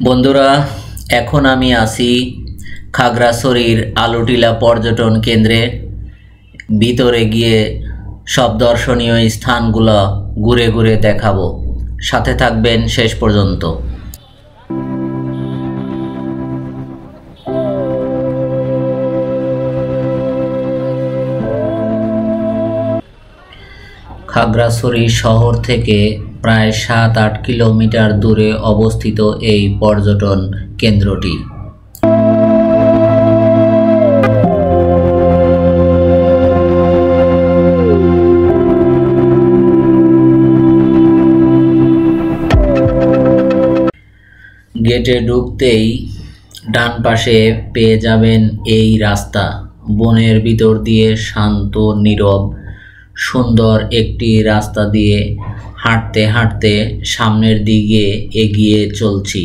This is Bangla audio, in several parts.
বন্ধুরা, এখন আমি আছি খাগড়াছড়ির আলুটিলা পর্যটন কেন্দ্রে। ভিতরে গিয়ে সব দর্শনীয় স্থানগুলো ঘুরে ঘুরে দেখাবো। সাথে থাকবেন শেষ পর্যন্ত। খাগড়াছড়ি শহর থেকে প্রায় ৭-৮ কিলোমিটার দূরে অবস্থিত এই পর্যটন কেন্দ্রটি। গেটে ঢুকতেই ডান পাশে পেয়ে যাবেন এই রাস্তা। বনের ভিতর দিয়ে শান্ত, নীরব, সুন্দর একটি রাস্তা দিয়ে হাঁটতে হাঁটতে সামনের দিকে এগিয়ে চলছি।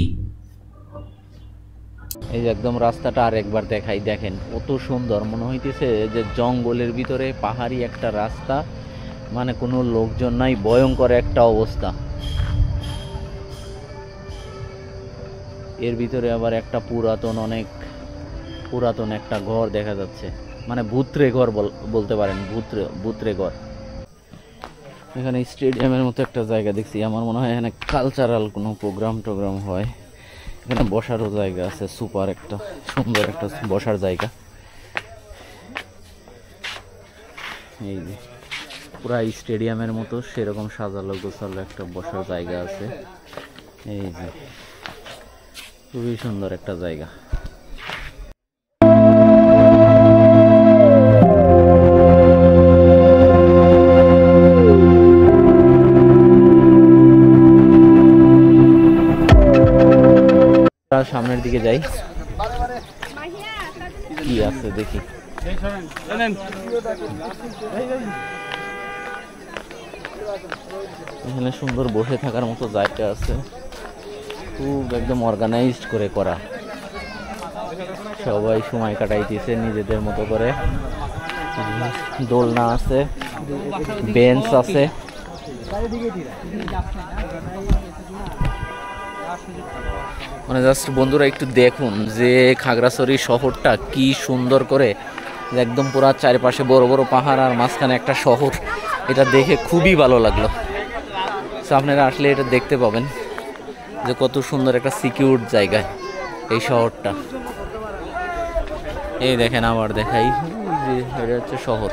এই যে একদম রাস্তাটা আরেকবার দেখাই, দেখেন কত সুন্দর মনে হইতেছে যে জঙ্গলের ভিতরে পাহাড়ি একটা রাস্তা, মানে কোনো লোকজন নাই, ভয়ঙ্কর একটা অবস্থা। এর ভিতরে আবার একটা অনেক পুরাতন একটা ঘর দেখা যাচ্ছে, মানে ভূত্রে ঘর বলতে পারেন, ভূত্রে ঘর। এখানে স্টেডিয়ামের মতো একটা জায়গা দেখছি, আমার মনে হয় এখানে কালচারাল কোনো প্রোগ্রাম হয়। এখানে বসারও জায়গা আছে, সুপার একটা সুন্দর একটা বসার জায়গা। এই যে পুরা স্টেডিয়ামের মতো সেরকম সাজালো গোছালো একটা বসার জায়গা আছে। এই যে খুবই সুন্দর একটা জায়গা। সামনের দিকে যাই, কি আছে দেখি। এখানে সুন্দর বসে থাকার মতো জায়গা আছে, খুব একদম অর্গানাইজড করে করা। সবাই সময় কাটাইতেছে নিজেদের মতো করে। দোলনা আছে, বেঞ্চ আছে। মানে জাস্ট বন্ধুরা একটু দেখুন যে খাগড়াছড়ি শহরটা কি সুন্দর করে, একদম পুরা চারিপাশে বড় বড় পাহাড় আর মাঝখানে একটা শহর। এটা দেখে খুবই ভালো লাগলো। তো আপনারা আসলে এটা দেখতে পাবেন যে কত সুন্দর একটা সিকিউর জায়গা এই শহরটা। এই দেখেন, আবার দেখাই, এটা হচ্ছে শহর।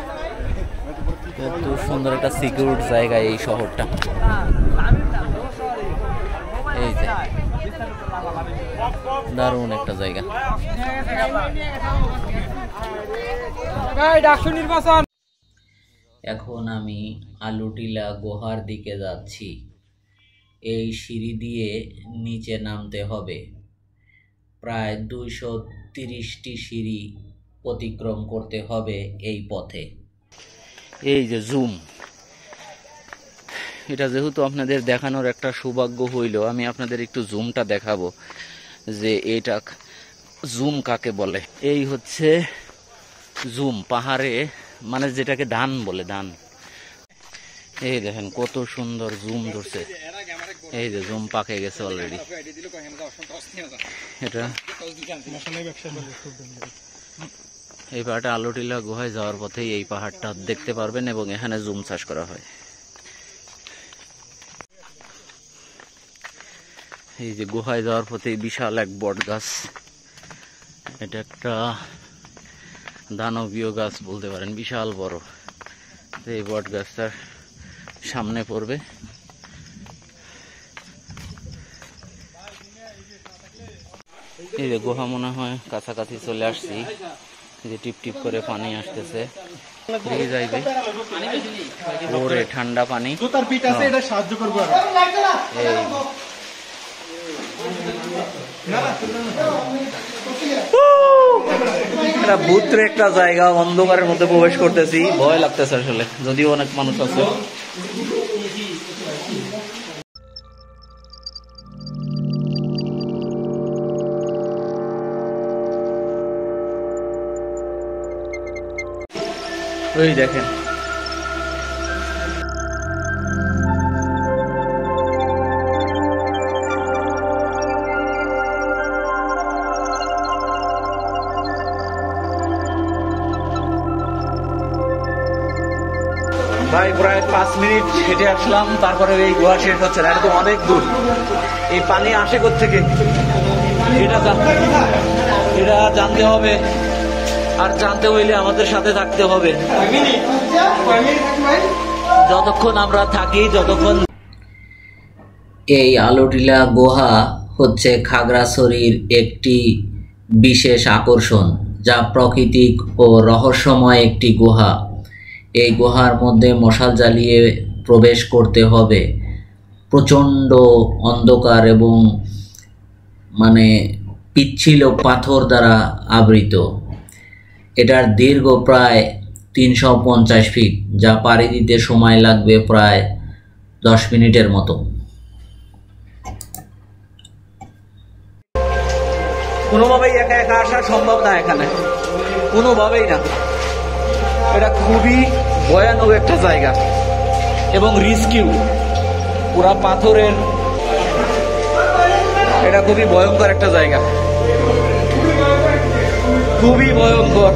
এত সুন্দর একটা সিকিউর জায়গা এই শহরটা। এই যে দারুণ একটা জায়গা। এখন আমি আলুটিলা গুহার দিকে যাচ্ছি। এই সিঁড়ি দিয়ে নিচে নামতে হবে। প্রায় 230টি সিঁড়ি অতিক্রম করতে হবে এই পথে। এই যে জুম, এটা যেহেতু আপনাদের দেখানোর একটা সৌভাগ্য হইল, আমি আপনাদের একটু জুমটা দেখাবো যে এটা জুম কাকে বলে। এই হচ্ছে জুম, পাহাড়ে মানে যেটাকে ধান বলে, ধান। এই দেখেন কত সুন্দর জুম ধরছে। এই যে জুম পাকে গেছে অলরেডি। এটা এই পাহাড়টা আলুটিলা গুহায় যাওয়ার পথেই এই পাহাড়টা দেখতে পারবেন, এবং এখানে জুম চাষ করা হয়। এই যে গুহায় যাওয়ার পথে বিশাল এক বট গাছ, এটা একটা দানবীয় গাছ বলতে পারেন, বিশাল বড়। এই বট গাছটার সামনে পড়বে। এই যে গুহা মনে হয় কাছাকাছি চলে আসছি। যে টিপ টিপ করে পানি আসতেছে, যাইবে ওরে ঠান্ডা পানি। এটা ভূত্রে একটা জায়গা, অন্ধকারের মধ্যে প্রবেশ করতেছি, ভয় লাগতেছে আসলে, যদিও অনেক মানুষ আছে। ওই দেখেন ভাই প্রায় 5 মিনিট হেঁটে আসলাম, তারপরে এই গুহা শেষ হচ্ছে না। এটা তো অনেক দূর, এই পানি আসে কোত্থেকে এটা জানতে হবে, আর জানতে হইলে আমাদের সাথে থাকতে হবে যতক্ষণ আমরা থাকি, যতক্ষণ। এই আলোটিলা গুহা হচ্ছে খাগড়াছড়ির একটি বিশেষ আকর্ষণ, যা প্রাকৃতিক ও রহস্যময় একটি গুহা। এই গুহার মধ্যে মশাল জ্বালিয়ে প্রবেশ করতে হবে। প্রচণ্ড অন্ধকার এবং পিচ্ছিল পাথর দ্বারা আবৃত। এটার দৈর্ঘ্য প্রায় 350 ফিট, যা পাড়ি দিতে সময় লাগবে প্রায় 10 মিনিটের মতো। কোনোভাবেই একা একা আসা সম্ভব না এখানে, কোনোভাবেই না। এটা খুবই ভয়ানক একটা জায়গা এবং রিস্কিউ, পুরা পাথরের। এটা খুবই ভয়ঙ্কর একটা জায়গা, খুবই ভয়ঙ্কর।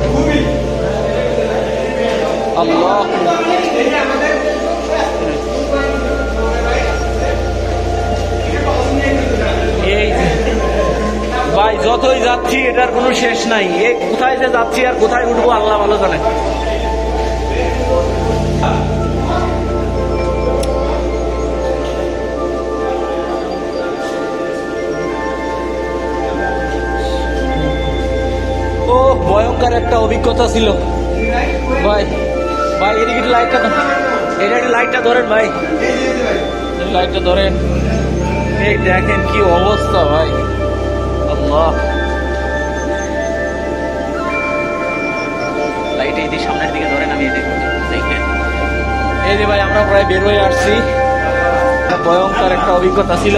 আল্লাহ, এই ভাই যতই যাচ্ছি এটার কোনো শেষ নাই। কোথায় যে যাচ্ছি আর কোথায় উঠবো আল্লাহ ভালো জানে। ও ভয়ঙ্কর একটা অভিজ্ঞতা ছিল ভাই। ভাই এদিকে লাইটটা, এটা লাইটটা ধরেন ভাই, লাইটটা ধরেন। এই দেখেন কি অবস্থা ভাই, আল্লাহ। লাইট এই দিকে সামনের দিকে ধরেন, আমি দেখেন এই যে ভাই আমরা প্রায় বের হয়ে আসছি। ভয়ঙ্কর একটা অভিজ্ঞতা ছিল।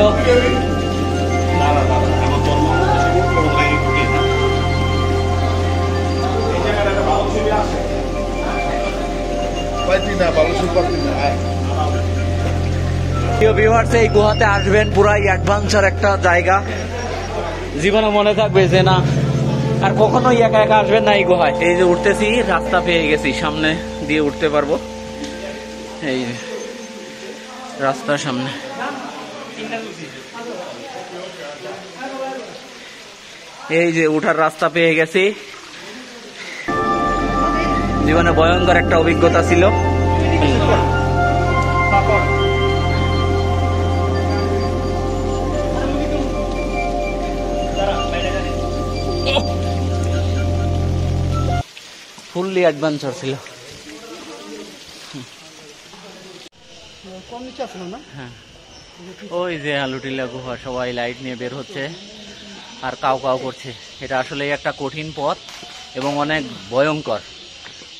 এই গুহাতে আসবেন, পুরাই অ্যাডভেঞ্চার একটা জায়গা, জীবনে মনে থাকবে যে না আর কখনোই একা একা আসবেন না এই গুহায়। এই যে উঠতেছি, রাস্তা পেয়ে গেছি, সামনে দিয়ে উঠতে পারবো। এই রাস্তার সামনে, এই যে উঠার রাস্তা পেয়ে গেছি। জীবনে ভয়ঙ্কর একটা অভিজ্ঞতা ছিল। ফুললি অ্যাডভেঞ্চার ছিল। হ্যাঁ, ওই যে আলুটিলা গুহা, সবাই লাইট নিয়ে বের হচ্ছে আর কাউ কাউ করছে। এটা আসলে একটা কঠিন পথ এবং অনেক ভয়ঙ্কর,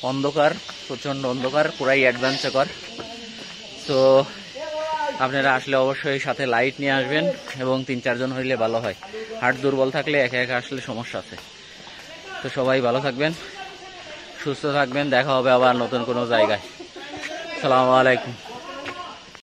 অন্ধকার, প্রচন্ড অন্ধকার, পুরাই অ্যাডভেঞ্চার। তো আপনারা আসলে অবশ্যই সাথে লাইট নিয়ে আসবেন এবং 3-4 জন হইলে ভালো হয়। হার্ট দুর্বল থাকলে একা একা আসলে সমস্যা আছে। তো সবাই ভালো থাকবেন, সুস্থ থাকবেন, দেখা হবে আবার নতুন কোনো জায়গায়। আসসালামু আলাইকুম।